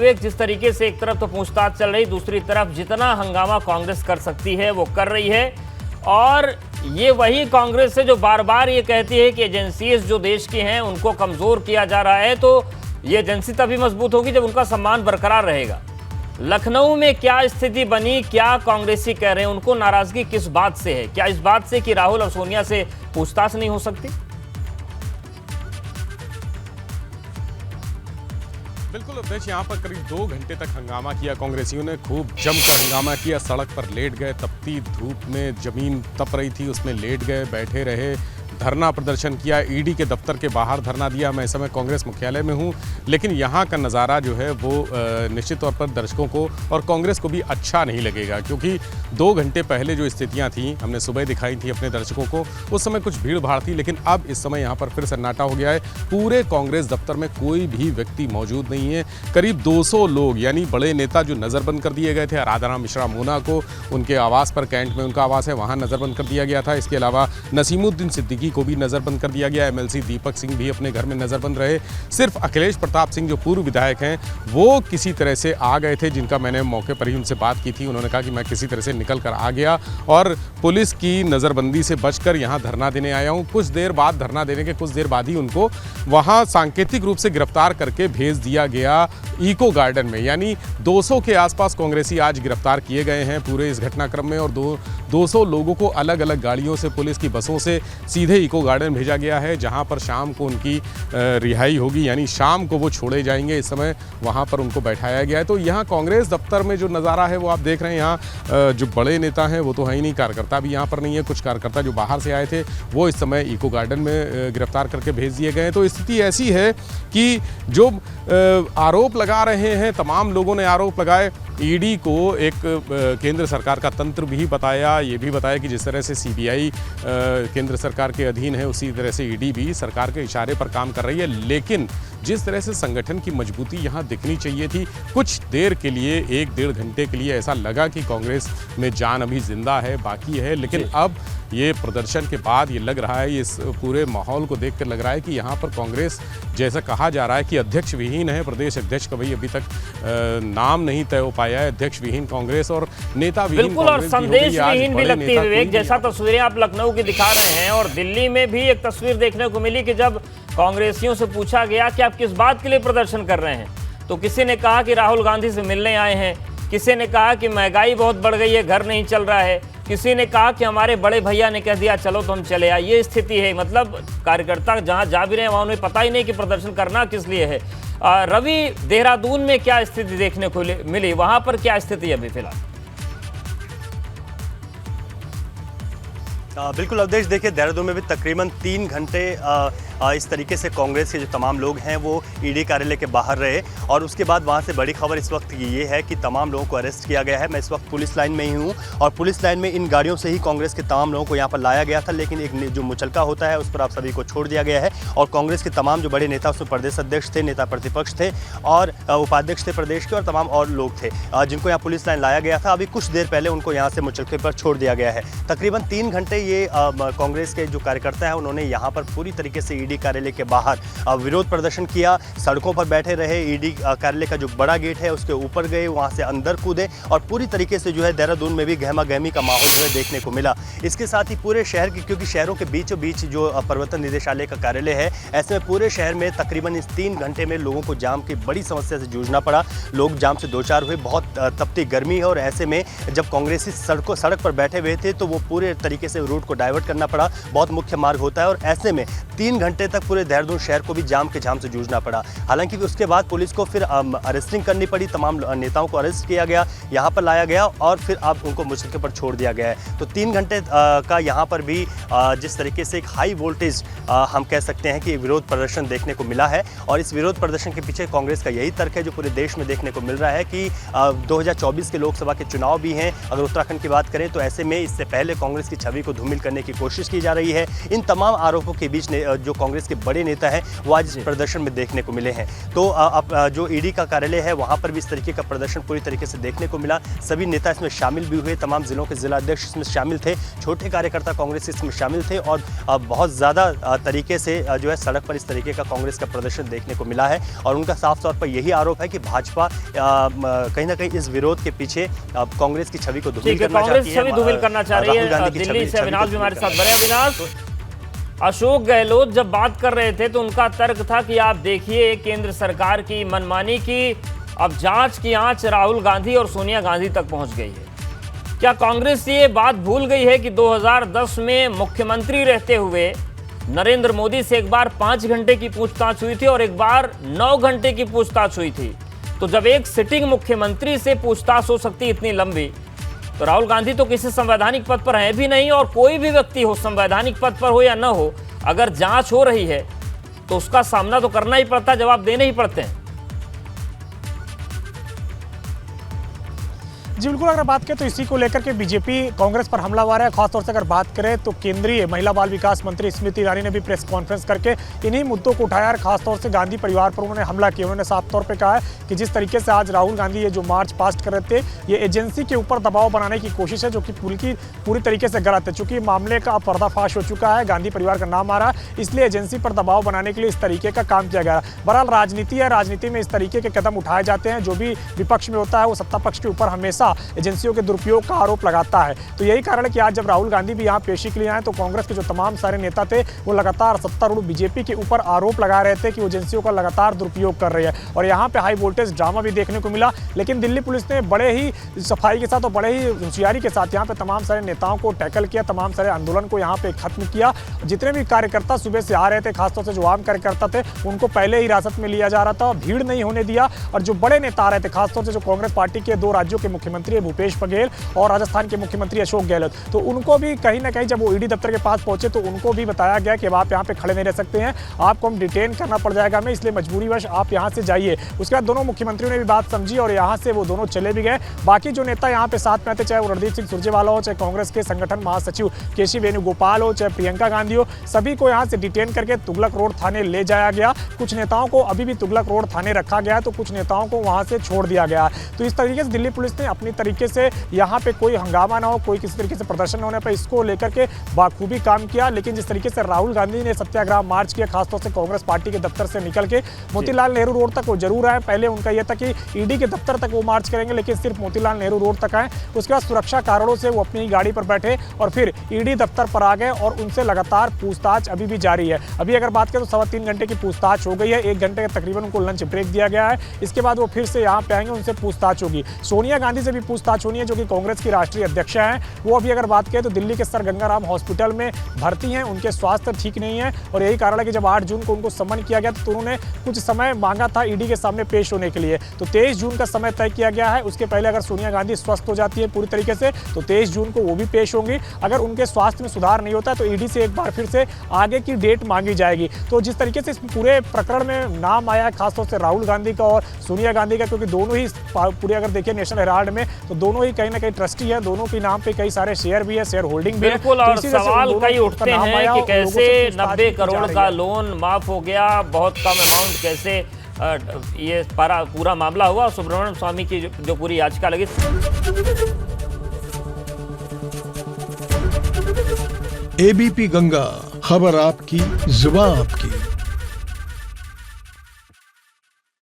विवेक, जिस तरीके से एक तरफ तो पूछताछ चल रही, दूसरी तरफ जितना हंगामा कांग्रेस कर सकती है वो कर रही है। और ये वही कांग्रेस है जो बार बार ये कहती है कि एजेंसीज जो देश की हैं उनको कमजोर किया जा रहा है। तो ये एजेंसी तभी मजबूत होगी जब उनका सम्मान बरकरार रहेगा। लखनऊ में क्या स्थिति बनी, क्या कांग्रेसी कह रहे हैं, उनको नाराजगी किस बात से है? क्या इस बात से कि राहुल और सोनिया से पूछताछ नहीं हो सकती? बिल्कुल अध्यक्ष, यहाँ पर करीब 2 घंटे तक हंगामा किया कांग्रेसियों ने, खूब जमकर हंगामा किया। सड़क पर लेट गए, तपती धूप में जमीन तप रही थी, उसमें लेट गए, बैठे रहे, धरना प्रदर्शन किया। ईडी के दफ्तर के बाहर धरना दिया। मैं इस समय कांग्रेस मुख्यालय में हूँ, लेकिन यहाँ का नज़ारा जो है वो निश्चित तौर पर दर्शकों को और कांग्रेस को भी अच्छा नहीं लगेगा, क्योंकि 2 घंटे पहले जो स्थितियाँ थीं हमने सुबह दिखाई थी अपने दर्शकों को, उस समय कुछ भीड़ भाड़ थी, लेकिन अब इस समय यहाँ पर फिर सन्नाटा हो गया है। पूरे कांग्रेस दफ्तर में कोई भी व्यक्ति मौजूद नहीं है। करीब 200 लोग यानी बड़े नेता जो नज़रबंद कर दिए गए थे, आराधना मिश्रा मोना को उनके आवास पर, कैंट में उनका आवास है, वहाँ नज़रबंद कर दिया गया था। इसके अलावा नसीमुद्दीन सिद्दीकी को भी नज़रबंद कर दिया गया। एमएलसी दीपक सिंह भी अपने घर में नज़रबंद रहे। सिर्फ अखिलेश प्रताप सिंह जो पूर्व विधायक हैं वो किसी तरह से आ गए थे, जिनका मैंने मौके पर ही उनसे बात की थी। उन्होंने कहा कि मैं किसी तरह से निकल कर आ गया और पुलिस की नज़रबंदी से बचकर यहाँ धरना देने आया हूँ। कुछ देर बाद, धरना देने के कुछ देर बाद ही उनको वहाँ सांकेतिक रूप से गिरफ्तार करके भेज दिया गया इको गार्डन में। यानी 200 के आसपास कांग्रेसी आज गिरफ्तार किए गए हैं पूरे इस घटनाक्रम में, और 200 लोगों को अलग अलग गाड़ियों से, पुलिस की बसों से सीधे इको गार्डन भेजा गया है, जहां पर शाम को उनकी रिहाई होगी, यानी शाम को वो छोड़े जाएंगे। इस समय वहां पर उनको बैठाया गया है। तो यहाँ कांग्रेस दफ्तर में जो नज़ारा है वो आप देख रहे हैं। यहाँ जो बड़े नेता हैं वो तो है ही नहीं, कार्यकर्ता भी यहाँ पर नहीं है। कुछ कार्यकर्ता जो बाहर से आए थे वो इस समय इको गार्डन में गिरफ्तार करके भेज दिए गए हैं। तो स्थिति ऐसी है कि जो आरोप लगा रहे हैं, तमाम लोगों ने आरोप लगाए। ईडी को एक केंद्र सरकार का तंत्र भी बताया, ये भी बताया कि जिस तरह से सीबीआई केंद्र सरकार के अधीन है, उसी तरह से ईडी भी सरकार के इशारे पर काम कर रही है। लेकिन जिस तरह से संगठन की मजबूती यहाँ दिखनी चाहिए थी, कुछ देर के लिए, 1-1.5 घंटे के लिए ऐसा लगा कि कांग्रेस में जान अभी जिंदा है, बाकी है। लेकिन अब ये प्रदर्शन के बाद ये लग रहा है, इस पूरे माहौल को देखकर लग रहा है कि यहाँ पर कांग्रेस, जैसा कहा जा रहा है कि अध्यक्ष विहीन है, प्रदेश अध्यक्ष का भाई अभी तक नाम नहीं तय हो पाया है। अध्यक्ष विहीन कांग्रेस और नेता विहीन, बिल्कुल, और संदेश विहीन भी लगती है विवेक। जैसा तस्वीरें आप लखनऊ की दिखा रहे हैं, और दिल्ली में भी एक तस्वीर देखने को मिली कि जब कांग्रेसियों से पूछा गया कि आप किस बात के लिए प्रदर्शन कर रहे हैं, तो किसी ने कहा कि राहुल गांधी से मिलने आए हैं, किसी ने कहा कि महंगाई बहुत बढ़ गई है, घर नहीं चल रहा है, किसी ने कहा कि हमारे बड़े भैया ने कह दिया चलो तो हम चले आए। ये स्थिति है। मतलब कार्यकर्ता जहां जा भी रहे हैं वहां उन्हें पता ही नहीं कि प्रदर्शन करना किस लिए है। रवि, देहरादून में क्या स्थिति देखने को मिली, वहां पर क्या स्थिति है अभी फिलहाल? बिल्कुल अवधेश, देखिए देहरादून में भी तकरीबन 3 घंटे इस तरीके से कांग्रेस के जो तमाम लोग हैं वो ईडी कार्यालय के बाहर रहे। और उसके बाद वहाँ से बड़ी खबर इस वक्त ये है कि तमाम लोगों को अरेस्ट किया गया है। मैं इस वक्त पुलिस लाइन में ही हूँ, और पुलिस लाइन में इन गाड़ियों से ही कांग्रेस के तमाम लोगों को यहाँ पर लाया गया था, लेकिन एक जो मुचलका होता है उस पर आप सभी को छोड़ दिया गया है। और कांग्रेस के तमाम जो बड़े नेता, उसमें प्रदेश अध्यक्ष थे, नेता प्रतिपक्ष थे और उपाध्यक्ष थे प्रदेश के, और तमाम और लोग थे जिनको यहाँ पुलिस लाइन लाया गया था। अभी कुछ देर पहले उनको यहाँ से मुचलके पर छोड़ दिया गया है। तकरीबन 3 घंटे ये कांग्रेस के जो कार्यकर्ता हैं उन्होंने यहाँ पर पूरी तरीके से ईडी कार्यालय के बाहर विरोध प्रदर्शन किया, सड़कों पर बैठे रहे। ईडी कार्यालय का जो बड़ा गेट है उसके ऊपर गए, वहां से अंदर कूदे, और पूरी तरीके से जो है देहरादून में भी गहमा गहमी का माहौल जो है देखने को मिला। इसके साथ ही पूरे शहर की, क्योंकि शहरों के बीचों बीच जो प्रवर्तन निदेशालय का कार्यालय है, ऐसे में पूरे शहर में तकरीबन इस 3 घंटे में लोगों को जाम की बड़ी समस्या से जूझना पड़ा। लोग जाम से 2-4 हुए। बहुत तपती गर्मी है, और ऐसे में जब कांग्रेसी सड़क पर बैठे हुए थे तो वो पूरे तरीके से रूट को डाइवर्ट करना पड़ा। बहुत मुख्य मार्ग होता है, और ऐसे में 3 घंटे तक पूरे देहरादून शहर को भी जाम के झाम से जूझना पड़ा। हालांकि उसके बाद पुलिस को फिर अरेस्टिंग करनी पड़ी, तमाम नेताओं को अरेस्ट किया गया, यहाँ पर लाया गया, और फिर अब उनको मुचलके पर छोड़ दिया गया है। तो 3 घंटे का यहाँ पर भी जिस तरीके से एक हाई वोल्टेज हम कह सकते हैं कि विरोध प्रदर्शन देखने को मिला है। और इस विरोध प्रदर्शन के पीछे कांग्रेस का यही तर्क है जो पूरे देश में देखने को मिल रहा है कि 2024 के लोकसभा के चुनाव भी हैं। अगर उत्तराखंड की बात करें तो ऐसे में इससे पहले कांग्रेस की छवि को धूमिल करने की कोशिश की जा रही है। इन तमाम आरोपों के बीच जो कांग्रेस के बड़े नेता हैं वो आज इस प्रदर्शन में देखने को मिले हैं। तो अब जो ईडी का कार्यालय है वहाँ पर भी इस तरीके का प्रदर्शन पूरी तरीके से देखने को मिला। सभी नेता इसमें शामिल भी हुए, तमाम जिलों के जिला अध्यक्ष इसमें शामिल थे, छोटे कार्यकर्ता कांग्रेस इसमें शामिल थे और बहुत ज़्यादा तरीके से जो है सड़क पर इस तरीके का कांग्रेस का प्रदर्शन देखने को मिला है। और उनका साफ तौर पर यही आरोप है कि भाजपा कहीं ना कहीं इस विरोध के पीछे कांग्रेस की छवि को धूमिल करना चाहती है। धूमिल करना चाह रही है। दिल्ली से अविनाश भी हमारे साथ बने। अविनाश, अशोक गहलोत जब बात कर रहे थे तो उनका तर्क था कि आप देखिए केंद्र सरकार की मनमानी की अब जांच की आंच राहुल गांधी और सोनिया गांधी तक पहुंच गई है। क्या कांग्रेस ये बात भूल गई है कि 2010 में मुख्यमंत्री रहते हुए नरेंद्र मोदी से एक बार 5 घंटे की पूछताछ हुई थी और एक बार 9 घंटे की पूछताछ हुई थी। तो जब एक सिटिंग मुख्यमंत्री से पूछताछ हो सकती है इतनी लंबी, तो राहुल गांधी तो किसी संवैधानिक पद पर है भी नहीं, और कोई भी व्यक्ति हो संवैधानिक पद पर हो या न हो, अगर जांच हो रही है तो उसका सामना तो करना ही पड़ता है, जवाब देने ही पड़ते हैं। जी बिल्कुल, अगर बात करें तो इसी को लेकर के बीजेपी कांग्रेस पर हमलावर है। खासतौर से अगर बात करें तो केंद्रीय महिला बाल विकास मंत्री स्मृति ईरानी ने भी प्रेस कॉन्फ्रेंस करके इन्हीं मुद्दों को उठाया और खासतौर से गांधी परिवार पर उन्होंने हमला किया। उन्होंने साफ तौर पे कहा है कि जिस तरीके से आज राहुल गांधी ये जो मार्च पास्ट कर रहे थे, ये एजेंसी के ऊपर दबाव बनाने की कोशिश है, जो कि पूरी तरीके से गलत है। चूंकि मामले का पर्दाफाश हो चुका है, गांधी परिवार का नाम आ रहा है, इसलिए एजेंसी पर दबाव बनाने के लिए इस तरीके का काम किया गया। बहरहाल राजनीति है, राजनीति में इस तरीके के कदम उठाए जाते हैं। जो भी विपक्ष में होता है वो सत्ता पक्ष के ऊपर हमेशा एजेंसियों के दुरुपयोग का आरोप लगाता है। तो यही कारण है कि आज जब राहुल गांधी भी यहाँ पेशी के लिए आए तो कांग्रेस के जो तमाम सारे नेता थे वो लगातार सत्तारूढ़ बीजेपी के ऊपर आरोप लगा रहे थे कि वो एजेंसियों का लगातार दुरुपयोग कर रही है। और यहाँ पे हाई वोल्टेज ड्रामा भी देखने को मिला, लेकिन दिल्ली पुलिस ने बड़े ही सफाई के साथ और बड़े ही होशियारी के साथ यहाँ पे तमाम सारे नेताओं को टैकल किया, तमाम सारे आंदोलन को यहाँ पे खत्म किया। जितने भी कार्यकर्ता सुबह से आ रहे थे, खासतौर से जो आम कार्यकर्ता थे, उनको पहले ही हिरासत में लिया जा रहा था, भीड़ नहीं होने दिया। और जो बड़े नेता आ रहे थे, खासतौर से जो कांग्रेस पार्टी के 2 राज्यों के मुख्यमंत्री भूपेश बघेल और राजस्थान के मुख्यमंत्री अशोक गहलोत, तो उनको भी कहीं ना कहीं जब वो ईडी दफ्तर के पास पहुंचे तो उनको भी बताया गया कि आप यहाँ पे खड़े नहीं रह सकते हैं, आपको हम डिटेन करना पड़ जाएगा हमें, इसलिए मजबूरीवश आप यहाँ से जाइए। उसके बाद दोनों मुख्यमंत्रियों ने भी बात समझी और यहाँ से वो दोनों चले भी गए। बाकी जो नेता यहाँ पे साथ में आते, चाहे वो रणदीप सिंह सुरजेवाला हो, चाहे कांग्रेस के संगठन महासचिव केसी वेणुगोपाल हो, चाहे प्रियंका गांधी हो, सभी को यहाँ से डिटेन करके तुगलक रोड थाने ले जाया गया। कुछ नेताओं को अभी भी तुगलक रोड थाने रखा गया है, तो कुछ नेताओं को वहाँ से छोड़ दिया गया। तो इस तरीके से दिल्ली पुलिस ने अपनी तरीके से यहाँ पे कोई हंगामा ना हो, कोई किसी तरीके से प्रदर्शन न होने पर इसको लेकर के बाखूबी काम किया। लेकिन जिस तरीके से राहुल गांधी ने सत्याग्रह मार्च किया, खासतौर से कांग्रेस पार्टी के दफ्तर से निकल के मोतीलाल नेहरू रोड तक वो जरूर आए। पहले उनका यह था कि ईडी के दफ्तर तक वो मार्च करेंगे, लेकिन सिर्फ मोतीलाल नेहरू रोड तक आए। उसके बाद सुरक्षा कारणों से वो अपनी ही गाड़ी पर बैठे और फिर ईडी दफ्तर पर आ गए और उनसे लगातार पूछताछ अभी भी जारी है। अभी अगर बात करें तो 3.25 घंटे की पूछताछ हो गई है, 1 घंटे का तकरीबन उनको लंच ब्रेक दिया गया है। इसके बाद वो फिर से यहाँ पे आएंगे, उनसे पूछताछ होगी। सोनिया गांधी से भी पूछताछ होनी है, जो कि कांग्रेस की राष्ट्रीय अध्यक्ष हैं। वो अभी अगर बात करें तो दिल्ली के सर गंगाराम हॉस्पिटल में भर्ती हैं, उनके स्वास्थ्य ठीक नहीं है और यही कारण है कि जब 8 जून को उनको समन किया गया तो उन्होंने कुछ समय मांगा था ईडी के सामने पेश होने के लिए। तो 23 जून का समय तय किया गया है। उसके पहले अगर सोनिया गांधी स्वस्थ हो जाती है पूरी तरीके से तो 23 जून को वो भी पेश होंगी। अगर उनके स्वास्थ्य में सुधार नहीं होता तो ईडी से एक बार फिर से आगे की डेट मांगी जाएगी। तो जिस तरीके से इस पूरे प्रकरण में नाम आया है, खासतौर से राहुल गांधी का और सोनिया गांधी का, क्योंकि दोनों ही पूरे अगर देखिए नेशनल हेराल्ड में तो दोनों ही कहीं ना कहीं ट्रस्टी है, दोनों के नाम पे कई सारे शेयर भी है, शेयर होल्डिंग भी है। बिल्कुल, और सवाल कई उठते हैं कि कैसे 90 करोड़ का लोन माफ हो गया, बहुत कम अमाउंट कैसे ये पूरा मामला हुआ। सुब्रमण्यम स्वामी की जो पूरी याचिका लगी। एबीपी गंगा, खबर आपकी, जुबान आपकी।